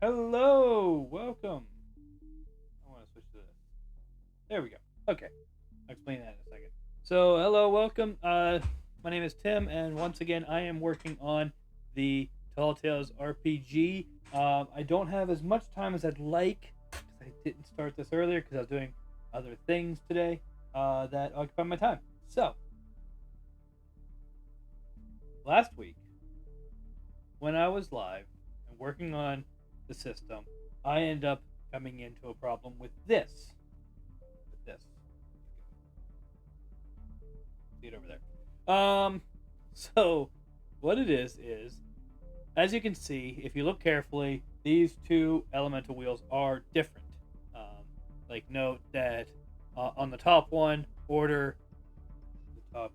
Hello, welcome. I want to switch to this. There we go. Okay, I'll explain that in a second. So, hello, welcome. My name is Tim, and once again, I am working on the Tall Tales RPG. I don't have as much time as I'd like because I didn't start this earlier because I was doing other things today that occupy my time. So, last week, when I was live and working on the system, I end up coming into a problem with this. With this. See it over there. So what it is as you can see, if you look carefully, these two elemental wheels are different. Like note that on the top one, order, the top,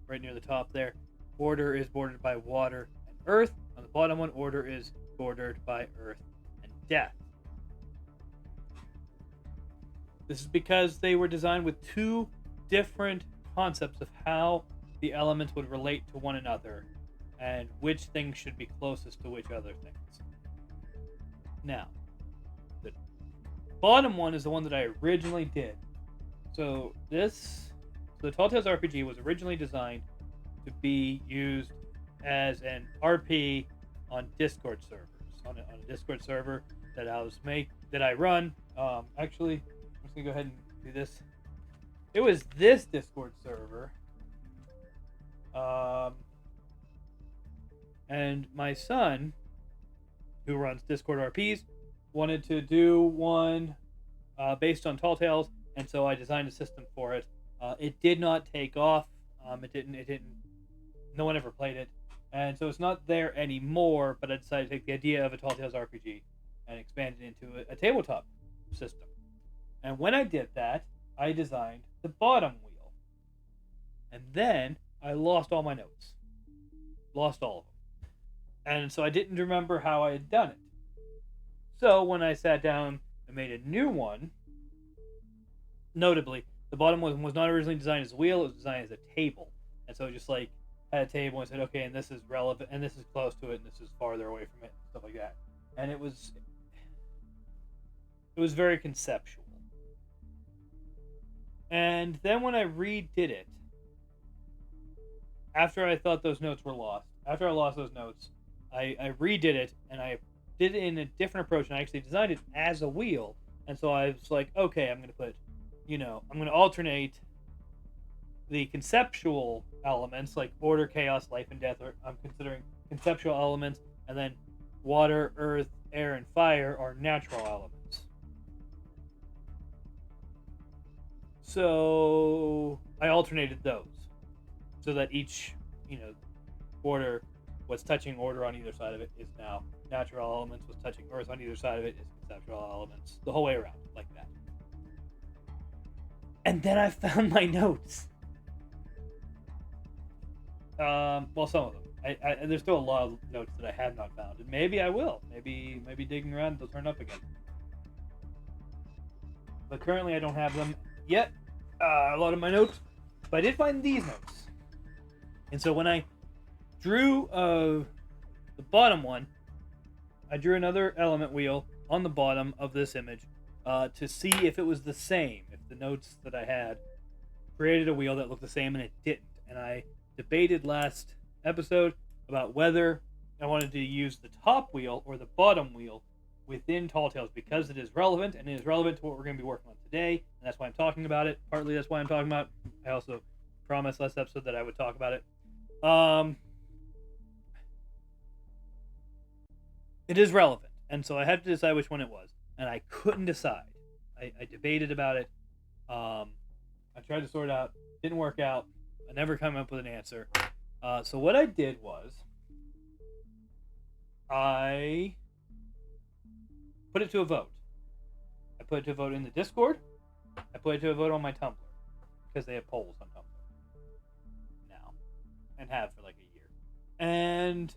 right near the top there, order is bordered by water and earth. On the bottom one, order is bordered by earth and death. This is because they were designed with two different concepts of how the elements would relate to one another and which things should be closest to which other things. Now, the bottom one is the one that I originally did. So the Tall Tales RPG was originally designed to be used as an RP on Discord servers. On a Discord server that I run. Actually, I'm just gonna go ahead and do this. It was this Discord server. And my son, who runs Discord RPs, wanted to do one based on Tall Tales, and so I designed a system for it. It did not take off. It didn't. No one ever played it, and so it's not there anymore. But I decided to take the idea of a Tall Tales RPG and expand it into a tabletop system. And when I did that, I designed the bottom wheel, and then I lost all my notes. Lost all of them. And so I didn't remember how I had done it. So when I sat down and made a new one, notably, the bottom one was not originally designed as a wheel, it was designed as a table. And so I just like had a table and said, okay, and this is relevant, and this is close to it, and this is farther away from it, stuff like that. And it was very conceptual. And then when I redid it, after I thought those notes were lost, after I lost those notes, I redid it, and I did it in a different approach, and I actually designed it as a wheel. And so I was like, okay, I'm going to put, I'm going to alternate the conceptual elements, like order, chaos, life, and death, or I'm considering conceptual elements, and then water, earth, air, and fire are natural elements. So I alternated those so that each, order, what's touching order on either side of it is now natural elements, what's touching earth on either side of it is conceptual elements, the whole way around, like that. And then I found my notes. Well, some of them. There's still a lot of notes that I have not found, and maybe I will. Maybe digging around they'll turn up again. But currently I don't have them yet. A lot of my notes, but I did find these notes. And so when I drew the bottom one, I drew another element wheel on the bottom of this image to see if it was the same, if the notes that I had created a wheel that looked the same, and it didn't. And I debated last episode about whether I wanted to use the top wheel or the bottom wheel within Tall Tales because it is relevant, and it is relevant to what we're going to be working on today, and that's why I'm talking about it. Partly that's why I'm talking about it. I also promised last episode that I would talk about it. It is relevant, and so I had to decide which one it was, and I couldn't decide. I debated about it. I tried to sort it out. Didn't work out. I never come up with an answer. So what I did was I put it to a vote. I put it to a vote in the Discord. I put it to a vote on my Tumblr because they have polls on Tumblr now and have for like a year. And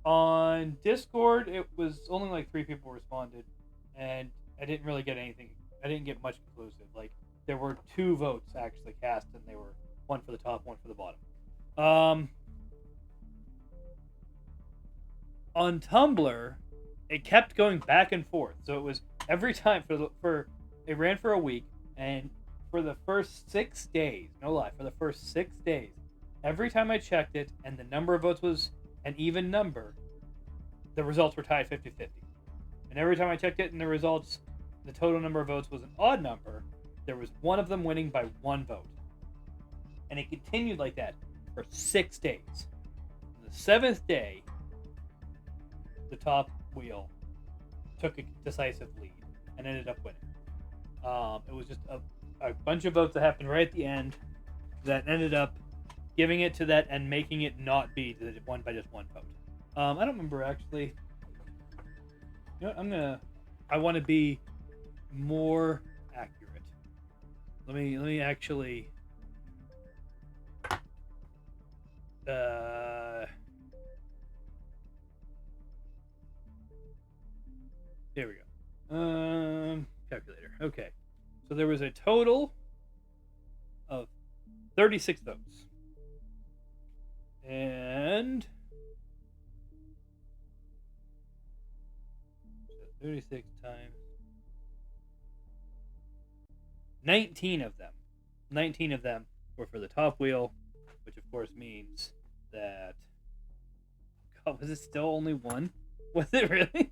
on Discord, it was only like 3 people responded, and I didn't really get anything. I didn't get much conclusive. Like, there were 2 votes actually cast, and they were one for the top, one for the bottom. on Tumblr, it kept going back and forth. So it was every time it ran for a week, and for the first 6 days, no lie, for the first 6 days, every time I checked it and the number of votes was an even number, the results were tied 50-50. And every time I checked it and the results, the total number of votes was an odd number, there was one of them winning by 1 vote. And it continued like that for 6 days. The 7th day, the top wheel took a decisive lead and ended up winning. It was just a bunch of votes that happened right at the end that ended up giving it to that and making it not be that it won by just 1 vote. I don't remember actually. You know what, I want to be more accurate. Let me actually here we go. Calculator. Okay. So there was a total of 36 votes. And 36 times 19 of them. 19 of them were for the top wheel, which of course means that God, was it still only 1? Was it really?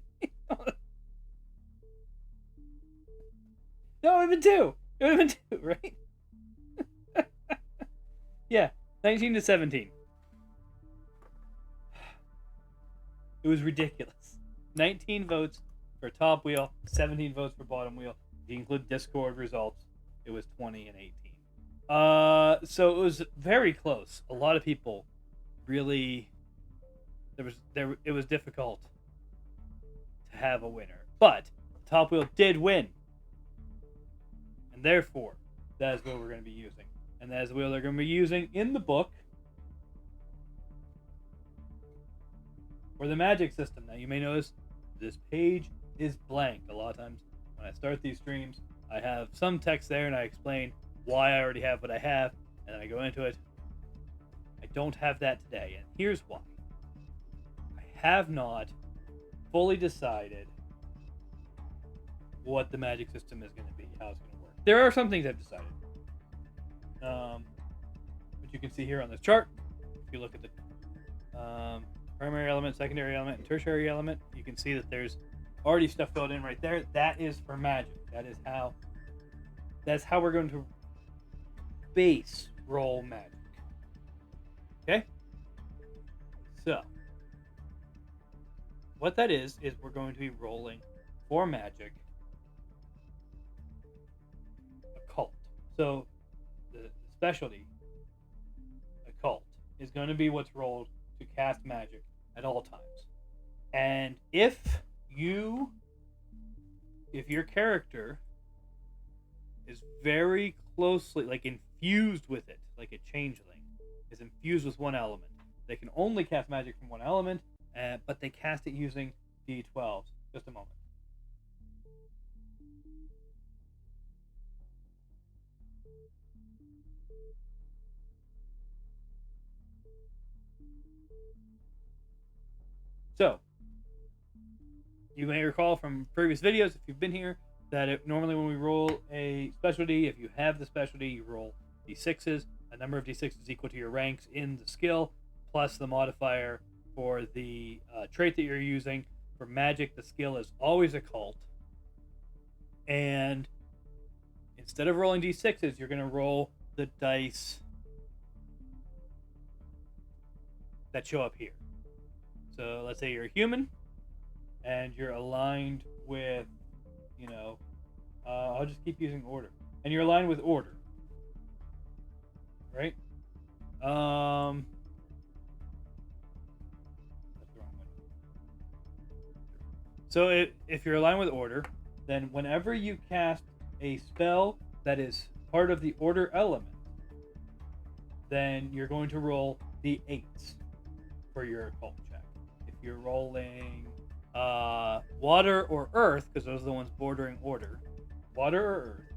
No, it would have been 2. It would have been 2, right? Yeah, 19 to 17. It was ridiculous. 19 votes for top wheel, 17 votes for bottom wheel. If you include Discord results, it was 20 and 18. So it was very close. A lot of people really it was difficult to have a winner. But top wheel did win. And therefore, that is what we're going to be using. And that is the wheel they're going to be using in the book for the magic system. Now, you may notice this page is blank. A lot of times when I start these streams, I have some text there and I explain why I already have what I have, and then I go into it. I don't have that today, and here's why. I have not fully decided what the magic system is going to be, how it's going to work. There are some things I've decided. Which you can see here on this chart. If you look at the primary element, secondary element, and tertiary element, you can see that there's already stuff filled in right there. That is for magic. That's how we're going to base roll magic. Okay? So, what that is we're going to be rolling for magic occult. So, the specialty occult is going to be what's rolled to cast magic at all times. And if your character is very closely infused with it, like a changeling is infused with one element, they can only cast magic from one element, but they cast it using D12s. Just a moment. So, you may recall from previous videos, if you've been here, that normally when we roll a specialty, if you have the specialty, you roll d6s, a number of d6s equal to your ranks in the skill, plus the modifier for the trait that you're using. For magic, the skill is always occult. And instead of rolling d6s, you're going to roll the dice that show up here. So let's say you're a human, and you're aligned with, I'll just keep using order. And you're aligned with order. Right? That's the wrong one. So if you're aligned with order, then whenever you cast a spell that is part of the order element, then you're going to roll the 8s for your occult check. If you're rolling water or earth, because those are the ones bordering order, water or earth,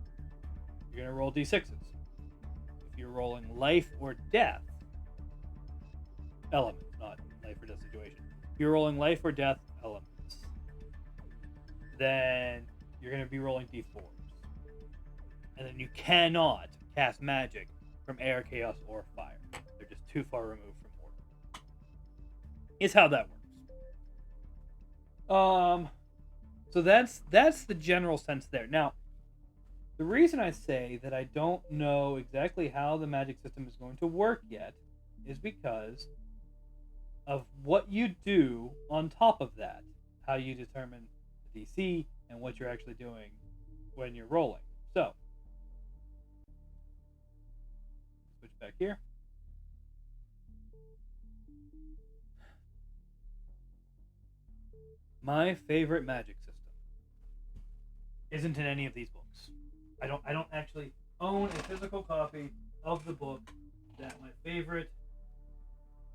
you're going to roll d6s. If you're rolling life or death, elements, not life or death situation, If you're rolling life or death elements, then you're going to be rolling d4s. And then you cannot cast magic from air, chaos, or fire. They're just too far removed from order. Is how that works. So that's the general sense there. Now, the reason I say that I don't know exactly how the magic system is going to work yet is because of what you do on top of that, how you determine the DC and what you're actually doing when you're rolling. So, switch back here. My favorite magic system isn't in any of these books. I don't actually own a physical copy of the book that my favorite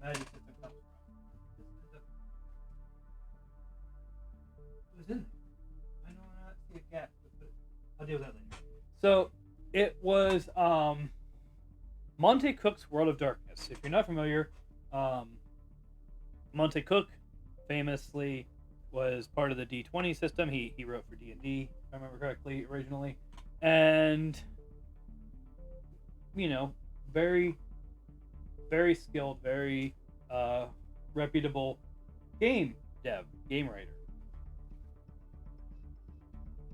magic system comes from. It was in there. I do not see a gap, but I'll deal with that later. So it was Monte Cook's World of Darkness. If you're not familiar, Monte Cook famously was part of the D20 system. He wrote for D&D, if I remember correctly, originally. And, you know, very, very skilled, very reputable game writer.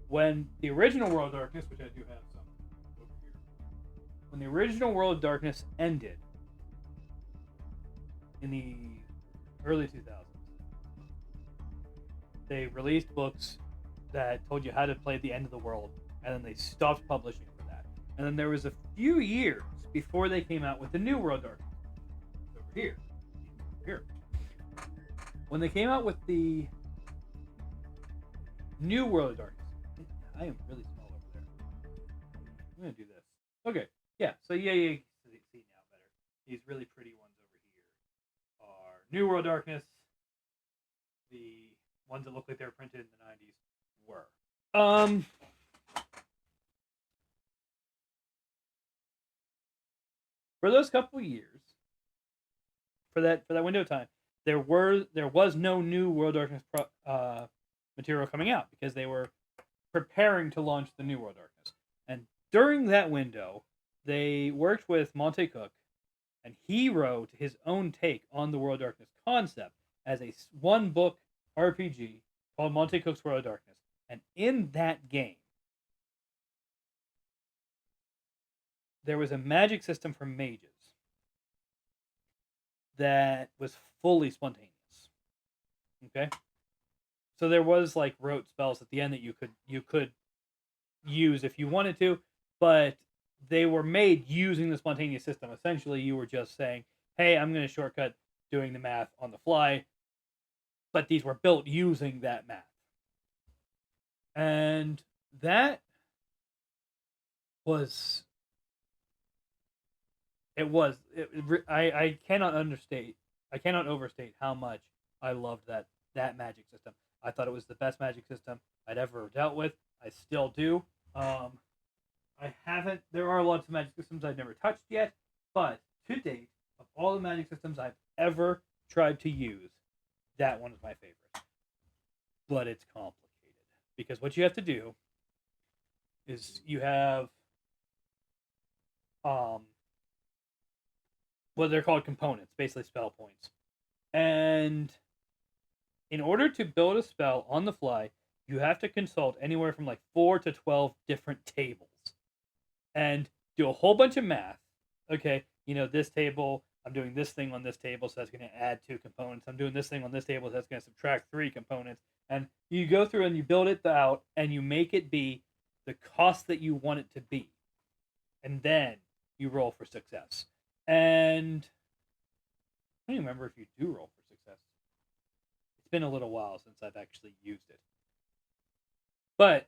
When the original World of Darkness, which I do have some over here, when the original World of Darkness ended in the early 2000s, they released books that told you how to play the end of the world, and then they stopped publishing for that. And then there was a few years before they came out with the new World of Darkness. Over here. Here. When they came out with the new World of Darkness, I am really small over there. I'm gonna do this. Okay, yeah. So yeah, you see now better. These really pretty ones over here are New World Darkness. The ones that look like they were printed in the '90s were. For those couple years, for that window of time, there was no new World Darkness material coming out because they were preparing to launch the new World Darkness. And during that window, they worked with Monte Cook, and he wrote his own take on the World Darkness concept as a one-book RPG called Monte Cook's World of Darkness. And in that game, there was a magic system for mages that was fully spontaneous. Okay? So there was like rote spells at the end that you could use if you wanted to, but they were made using the spontaneous system. Essentially, you were just saying, "Hey, I'm going to shortcut doing the math on the fly," but these were built using that math, and that was I cannot overstate how much I loved that magic system. I thought it was the best magic system I'd ever dealt with. I still do. I haven't. There are lots of magic systems I've never touched yet, but to date, of all the magic systems I've ever tried to use, that one is my favorite. But it's complicated because what you have to do is you have what they're called components, basically spell points, and in order to build a spell on the fly, you have to consult anywhere from like 4 to 12 different tables and do a whole bunch of math. Okay, this table, I'm doing this thing on this table, so that's going to add 2 components. I'm doing this thing on this table, so that's going to subtract 3 components. And you go through and you build it out, and you make it be the cost that you want it to be. And then you roll for success. And I don't even remember if you do roll for success. It's been a little while since I've actually used it. But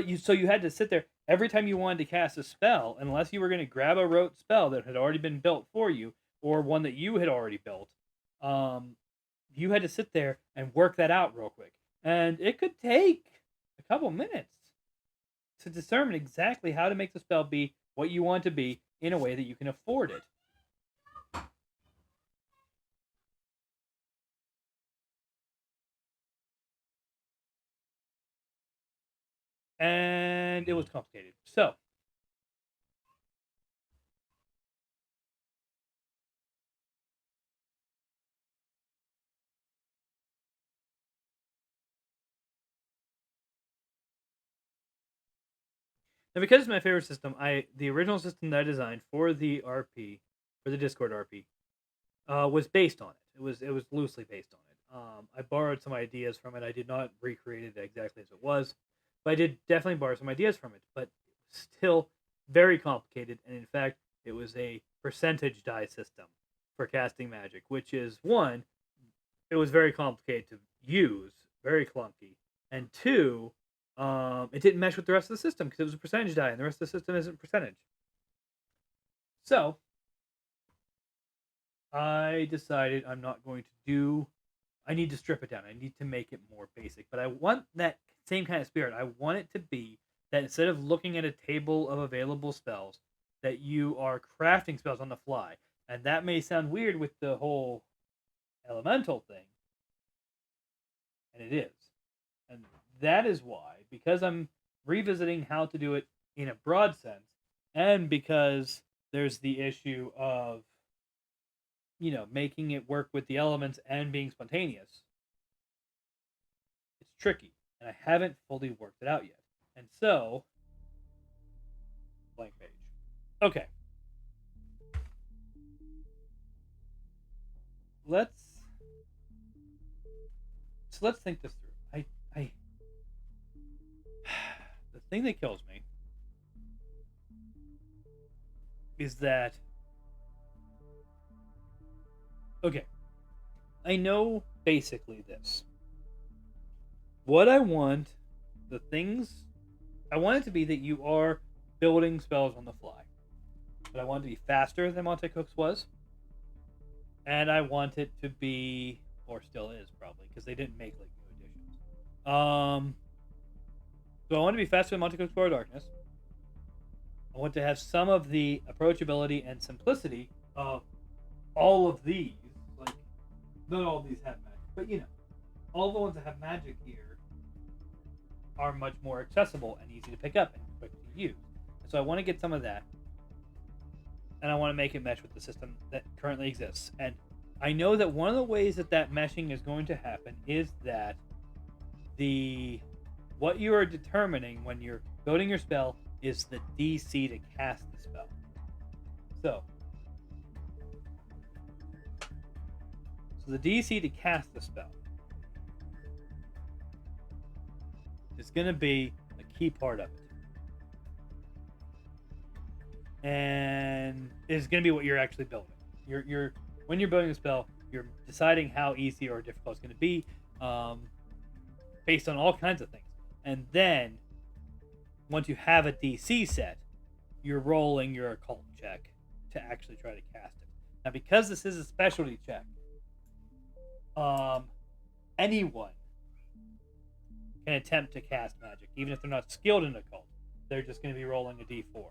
you had to sit there every time you wanted to cast a spell, unless you were going to grab a rote spell that had already been built for you, or one that you had already built. You had to sit there and work that out real quick, and it could take a couple minutes to determine exactly how to make the spell be what you want to be in a way that you can afford it. and it was complicated. So and because it's my favorite system, the original system that I designed for the RP, for the Discord RP, was based on it. It was loosely based on it. I borrowed some ideas from it. I did not recreate it exactly as it was, but I did definitely borrow some ideas from it. But still very complicated, and in fact, it was a percentage die system for casting magic, which is one, it was very complicated to use, very clunky, and two, it didn't mesh with the rest of the system because it was a percentage die, and the rest of the system isn't percentage. So I decided I'm not going to do. I need to strip it down. I need to make it more basic. But I want that same kind of spirit. I want it to be that instead of looking at a table of available spells, that you are crafting spells on the fly. And that may sound weird with the whole elemental thing, and it is. And that is why, because I'm revisiting how to do it in a broad sense, and because there's the issue of making it work with the elements and being spontaneous, it's tricky. And I haven't fully worked it out yet. And so, blank page. Okay. Let's let's think this through. I the thing that kills me is that okay, I know basically this. What I want, the things I want it to be that you are building spells on the fly. But I want it to be faster than Monte Cook's was. And I want it to be, or still is probably, because they didn't make like new editions. So I want it to be faster than Monte Cook's War of Darkness. I want to have some of the approachability and simplicity of all of these. Like, not all of these have magic, but all the ones that have magic here are much more accessible and easy to pick up and quick to use. So I want to get some of that, and I want to make it mesh with the system that currently exists. And I know that one of the ways that meshing is going to happen is that what you are determining when you're building your spell is the DC to cast the spell. So the DC to cast the spell is going to be a key part of it. And it's going to be what you're actually building. You're when you're building a spell, you're deciding how easy or difficult it's going to be, based on all kinds of things. And then, once you have a DC set, you're rolling your occult check to actually try to cast it. Now, because this is a specialty check, anyone can attempt to cast magic, even if they're not skilled in occult. They're just going to be rolling a D4.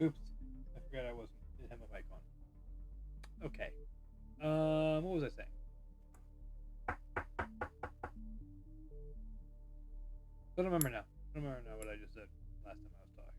Oops. I forgot I wasn't didn't have my mic on. Okay. What was I saying? I don't remember now. I don't remember now what I just said last time I was talking.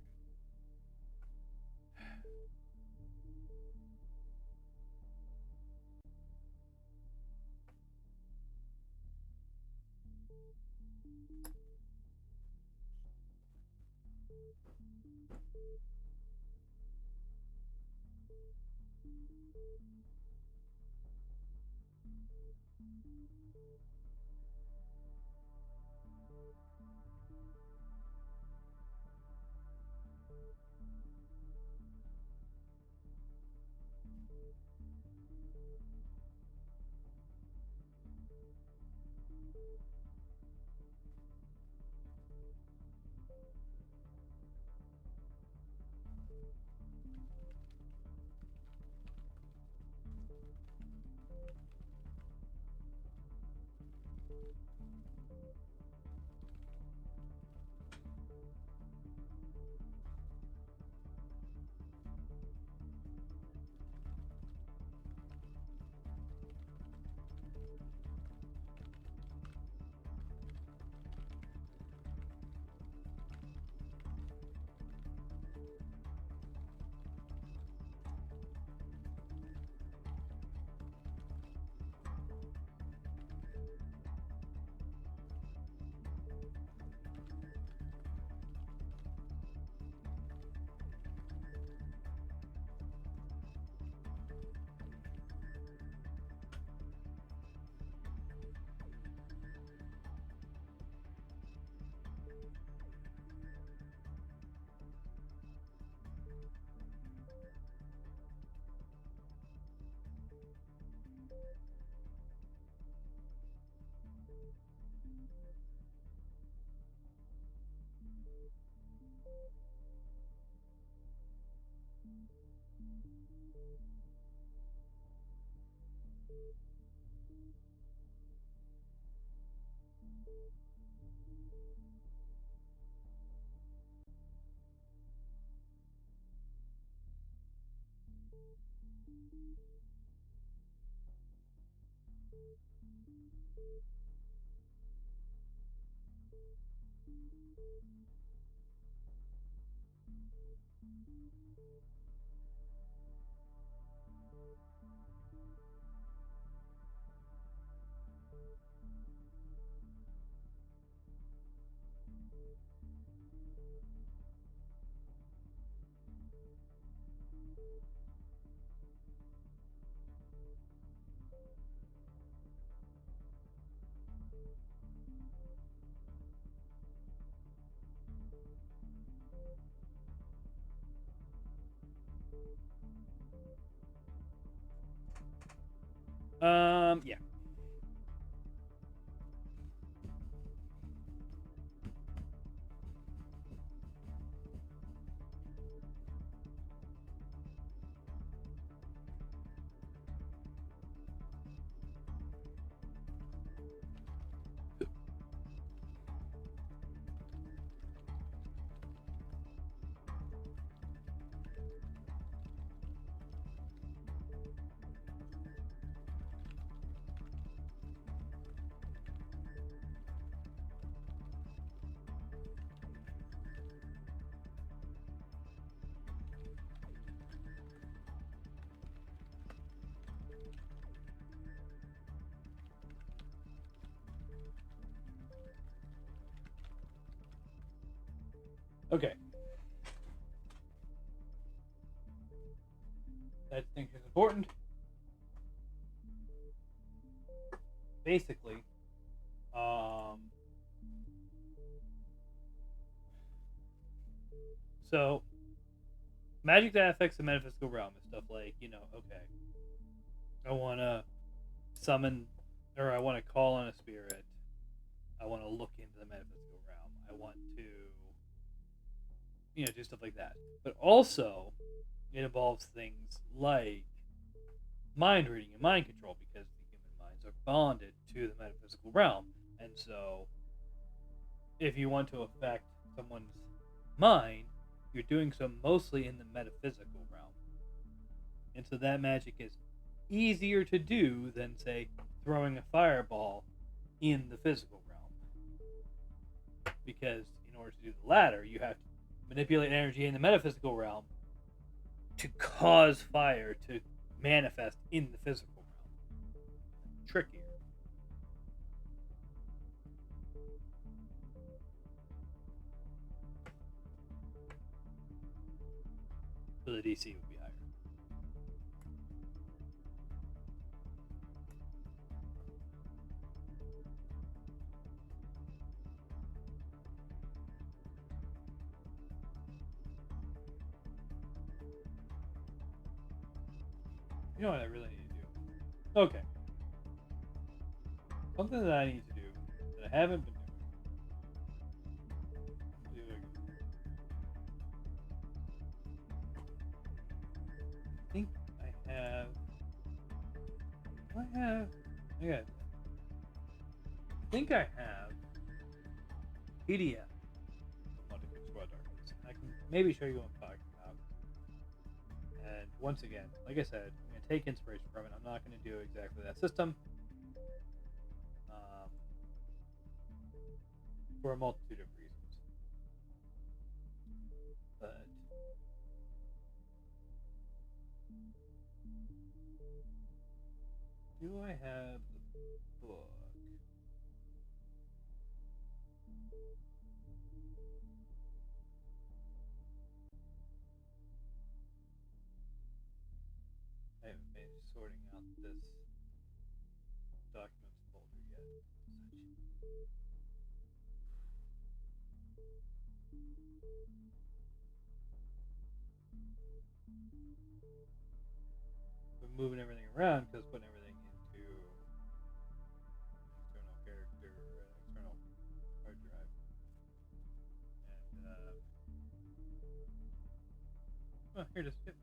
Yeah. Okay. That distinction is important. Basically, so magic that affects the metaphysical realm is stuff like, okay, I want to summon, or I want to call on a spirit. I want to look into the metaphysical realm. I want to, do stuff like that. But also, it involves things like mind reading and mind control because the human minds are bonded to the metaphysical realm. And so, if you want to affect someone's mind, you're doing so mostly in the metaphysical realm. And so that magic is easier to do than, say, throwing a fireball in the physical realm. Because in order to do the latter, you have to manipulate energy in the metaphysical realm to cause fire to manifest in the physical realm. Trickier. So the DC would be higher. You know what I really need to do? Okay. Something that I need to do that I haven't been doing. I think I have. I have. Okay. I think I have PDF of Monday Through Squad Darkness. I can maybe show you what I'm talking about. And once again, like I said, I'm going to take inspiration from it. I'm not going to do exactly that system for a multitude of reasons. But do I have the book? I haven't finished sorting out this documents folder yet. Been moving everything around because putting everything into external character, external hard drive, and oh, here it is. Yep.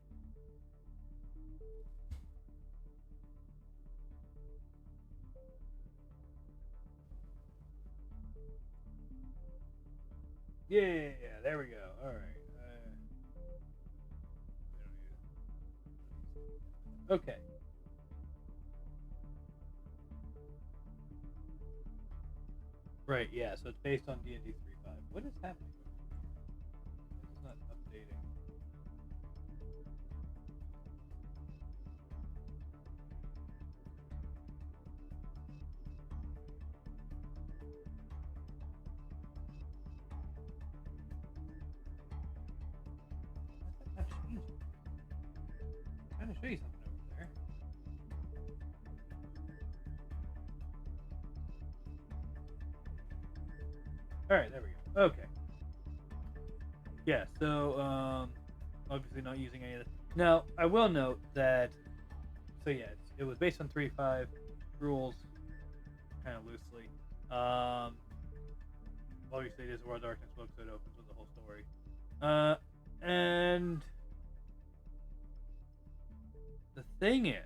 Yeah, there we go. All right. Okay. Right, yeah, so it's based on D&D 3.5. What is happening? It's not updating. Why is that not changing? I'm trying to show you something over there. Alright, there we go. Okay. Yeah, so, obviously not using any of this. Now, I will note that, so yeah, it was based on 3.5 rules, kind of loosely. Obviously it is a World of Darkness book, so it opens with the whole story. And the thing is,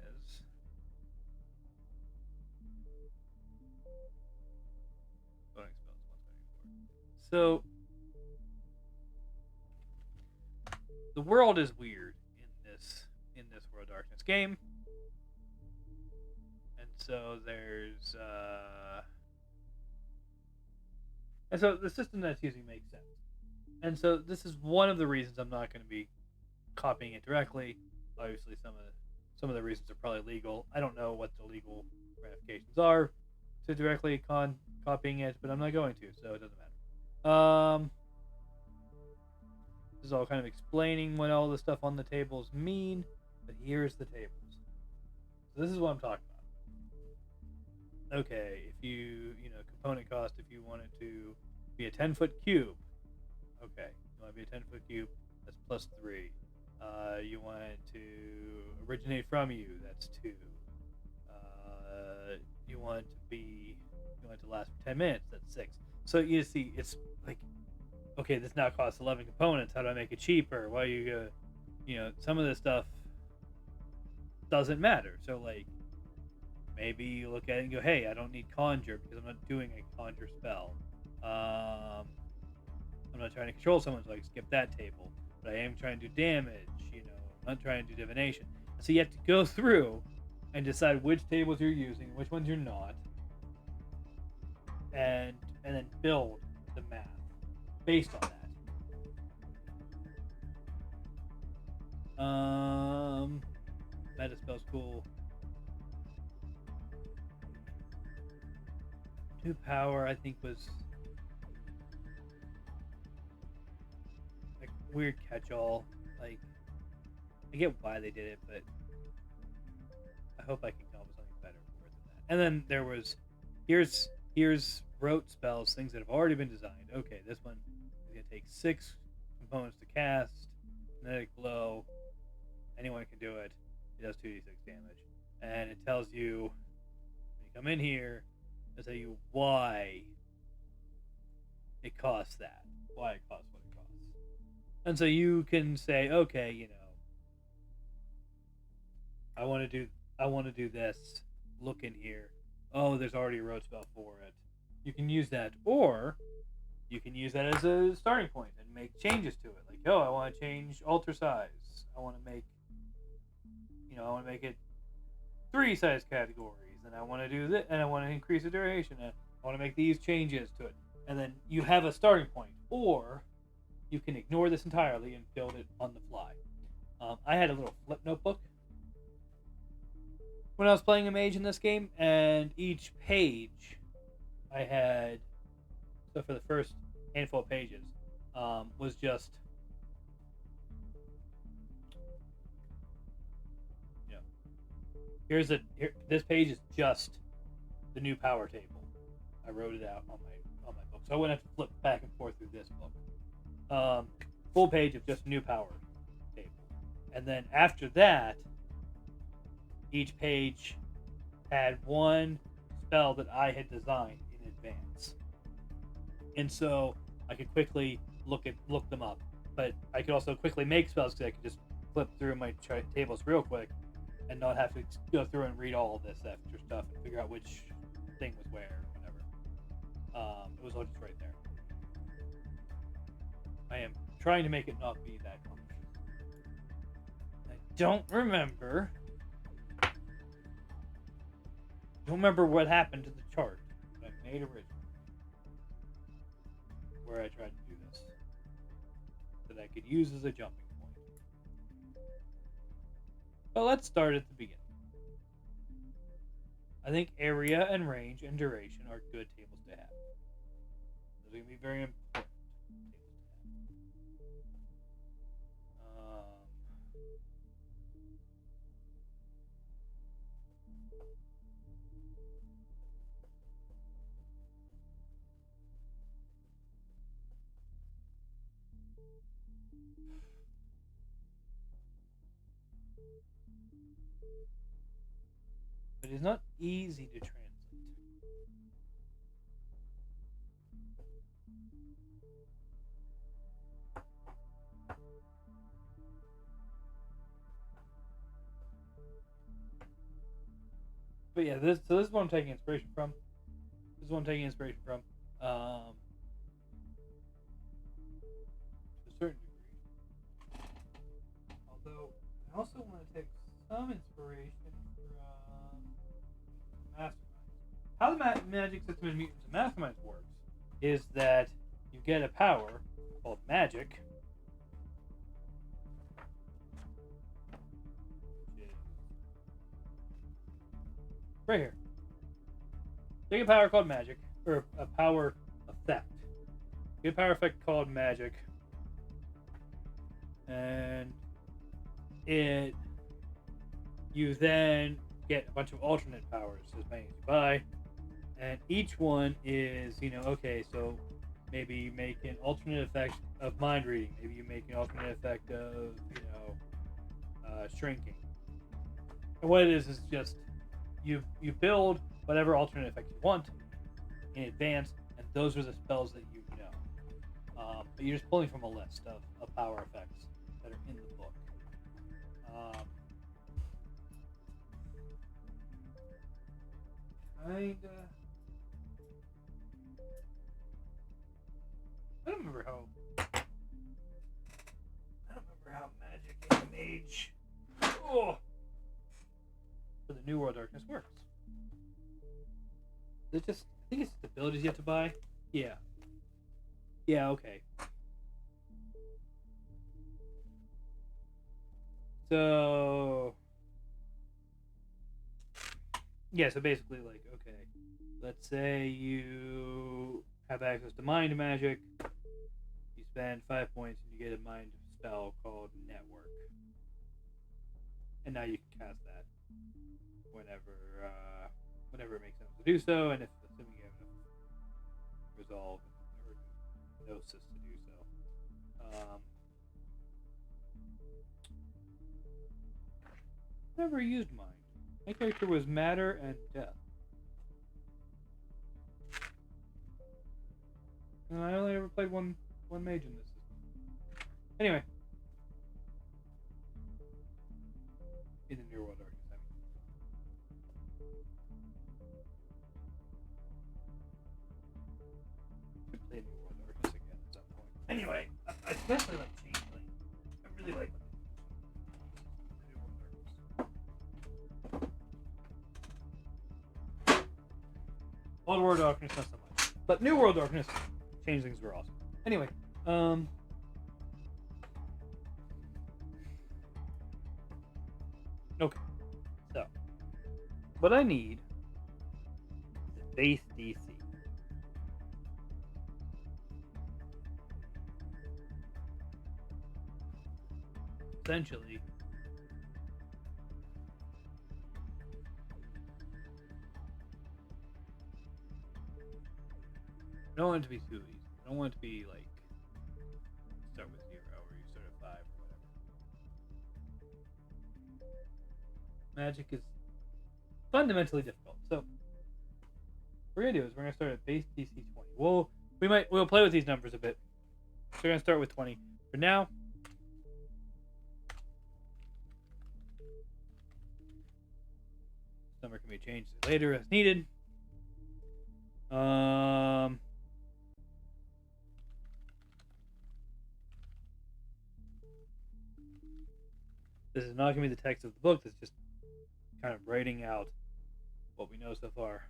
so the world is weird in this World of Darkness game, and so there's and so the system that's using makes sense, and so this is one of the reasons I'm not going to be copying it directly. Obviously, some of the reasons are probably legal. I don't know what the legal ramifications are to directly copying it, but I'm not going to, so it doesn't matter. This is all kind of explaining what all the stuff on the tables mean, but here's the tables. So this is what I'm talking about. Okay, if you component cost, if you want it to be a 10-foot cube, okay, you want it to be a 10-foot cube, that's +3. You want it to originate from you, that's 2. You want it to last for 10 minutes, that's 6. So you see, it's like, okay, this now costs 11 components. How do I make it cheaper? Why you some of this stuff doesn't matter. So like, maybe you look at it and go, hey, I don't need conjure because I'm not doing a conjure spell. I'm not trying to control someone, so I skip that table. But I am trying to do damage. I'm not trying to do divination. So you have to go through and decide which tables you're using, which ones you're not, and then build the math based on that. Meta spell's cool. 2 power, I think, was like weird catch-all. Like, I get why they did it, but I hope I can come up with something better for it than that. And then there was, here's rote spells, things that have already been designed. Okay, this one is gonna take 6 components to cast. Kinetic blow. Anyone can do it. It does 2d6 damage, and it tells you when you come in here. It'll tell you why it costs that. Why it costs what it costs. And so you can say, okay, I want to do this. Look in here. Oh, there's already a road spell for it. You can use that, or you can use that as a starting point and make changes to it. Like, oh, I want to change altar size. I want to make it 3 size categories. And I want to do this, and I want to increase the duration, and I want to make these changes to it. And then you have a starting point, or you can ignore this entirely and build it on the fly. I had a little flip notebook when I was playing a mage in this game, and each page I had, so for the first handful of pages, was just, this page is just the new power table. I wrote it out on my book, so I wouldn't have to flip back and forth through this book. Full page of just new power table, and then after that, each page had one spell that I had designed in advance, and so I could quickly look them up. But I could also quickly make spells because I could just flip through my tables real quick and not have to go through and read all of this extra stuff and figure out which thing was where or whatever. It was all just right there. I am trying to make it not be that complicated. I don't remember what happened to the chart that I made originally. where I tried to do this that I could use as a jumping point. But let's start at the beginning. I think area and range and duration are good tables to have. Those are going to be very important tables to have. But it's not easy to translate. But yeah, this is what I'm taking inspiration from. This is what I'm taking inspiration from. To a certain degree. Although I also want to take some inspiration from Masterminds. How the magic system in Mutants and Masterminds works is that you get a power called magic. Right here. Take a power called magic, or a power effect. Get a power effect called magic, and you then get a bunch of alternate powers as many as you buy, and each one is, okay, so maybe you make an alternate effect of mind reading, maybe you make an alternate effect of, shrinking. And what it is just you build whatever alternate effect you want in advance, and those are the spells that you know. But you're just pulling from a list of power effects that are in the book. Kinda. I don't remember how magic and mage for the New World Darkness works. I think it's the abilities you have to buy. Yeah. Yeah, okay. So basically, like, okay, let's say you have access to mind magic. You spend 5 points and you get a mind spell called Network, and now you can cast that whenever it makes sense to do so, and if assuming you have enough resolve or gnosis to do so. Never used mind. My character was matter and death, and I only ever played one mage in this system. Anyway, in the New World Darkness. Play New World Darkness again at some point. Anyway, I especially like Changeling. I really like New World Darkness. Old World Darkness, not so much. But New World Darkness, Changelings were awesome. Anyway, okay. So, what I need is a base DC. Essentially, I don't want it to be too easy. I don't want it to be like start with 0 or you start at 5 or whatever. Magic is fundamentally difficult. So what we're gonna do is we're gonna start at base DC 20. We'll play with these numbers a bit. So we're gonna start with 20 for now. This number can be changed later as needed. This is not going to be the text of the book. It's just kind of writing out what we know so far.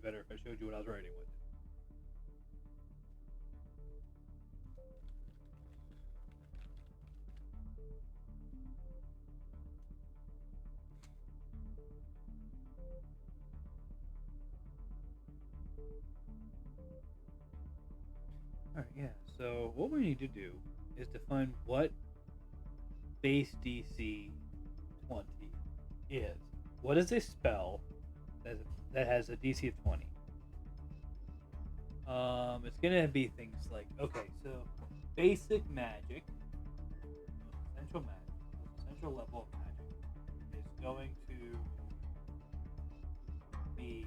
better if I showed you what I was writing with. Alright, yeah. So what we need to do is define what base DC 20 is. What is a spell that has a DC of 20? It's gonna be things like, okay, so basic magic, essential level of magic is going to be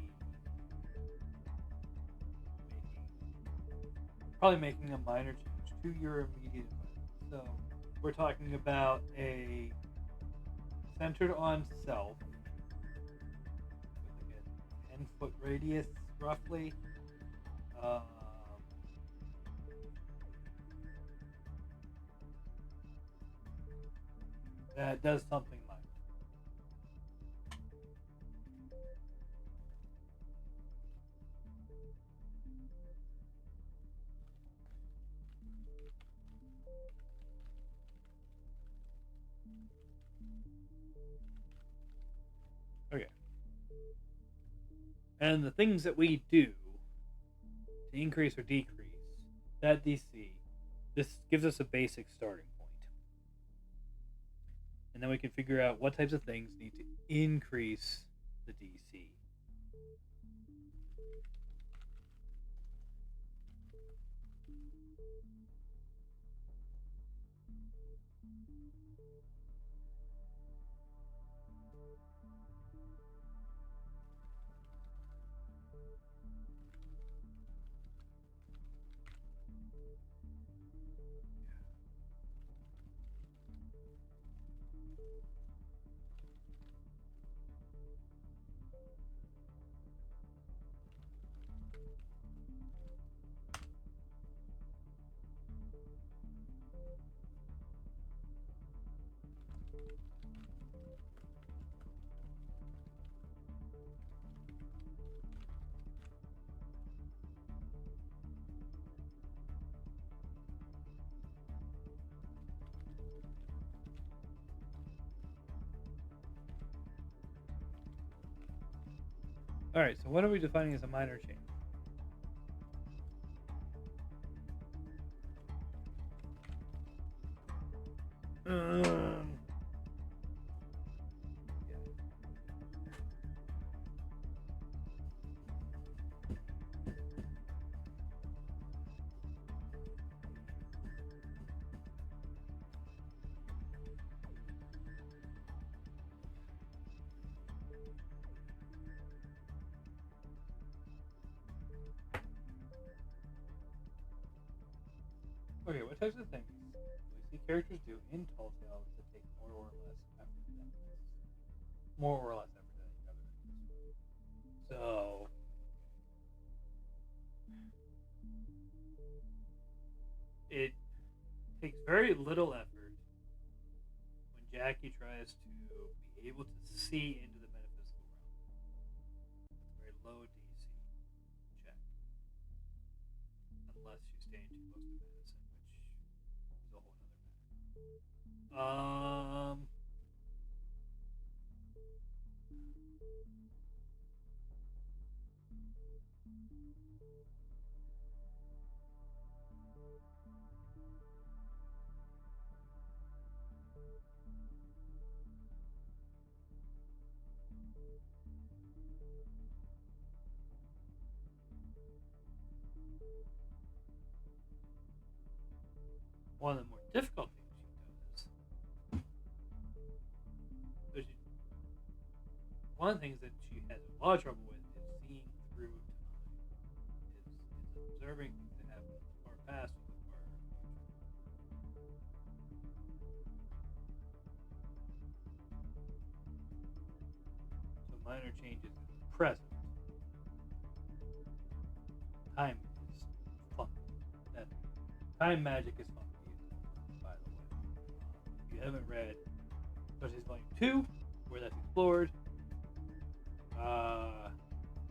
making a minor change to your immediate environment. So we're talking about a centered on self with like a 10-foot radius roughly. That does something minor. Okay. And the things that we do to increase or decrease that DC, this gives us a basic starting point. And then we can figure out what types of things need to increase the DC. All right, so what are we defining as a minor change? Yeah. Okay, what types of things do we see characters do in Tall Tales that take more or less effort than each other? So it takes very little effort when Jackie tries to be able to see into the metaphysical realm. It's a very low DC check, unless you stay too close to Madison, which is a whole other matter. One of the more difficult things she does. One of the things that she has a lot of trouble with is seeing through time. Is observing things that happen in the far past or the far future. So minor changes in the present. Time is funky. That time magic is funky, by the way. If you haven't read Versus Volume 2, where that's explored,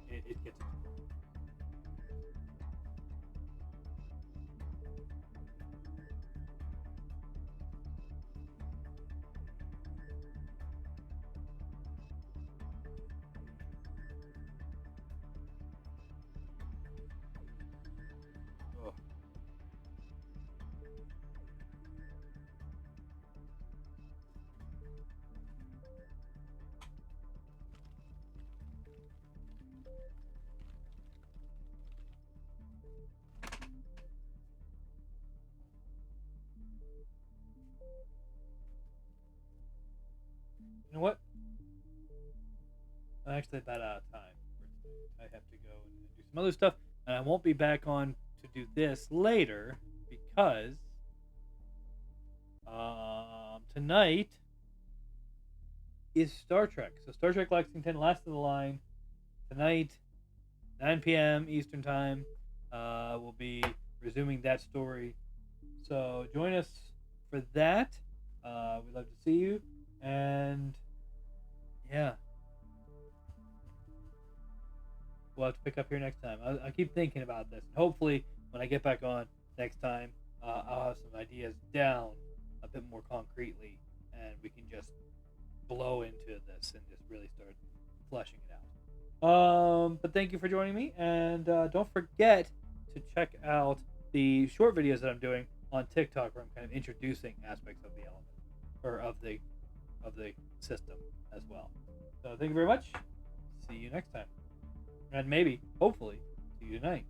it gets explored. You know what? I'm actually about out of time for today. I have to go and do some other stuff, and I won't be back on to do this later because tonight is Star Trek. So Star Trek Lexington, Last of the Line, tonight, 9 p.m. Eastern Time. We'll be resuming that story. So join us for that. We'd love to see you. And yeah, we'll have to pick up here next time. I keep thinking about this. And hopefully, when I get back on next time, I'll have some ideas down a bit more concretely. And we can just blow into this and just really start fleshing it out. But thank you for joining me. And don't forget to check out the short videos that I'm doing on TikTok, where I'm kind of introducing aspects of the element or of the system as well. So thank you very much. See you next time, and maybe, hopefully, see you tonight.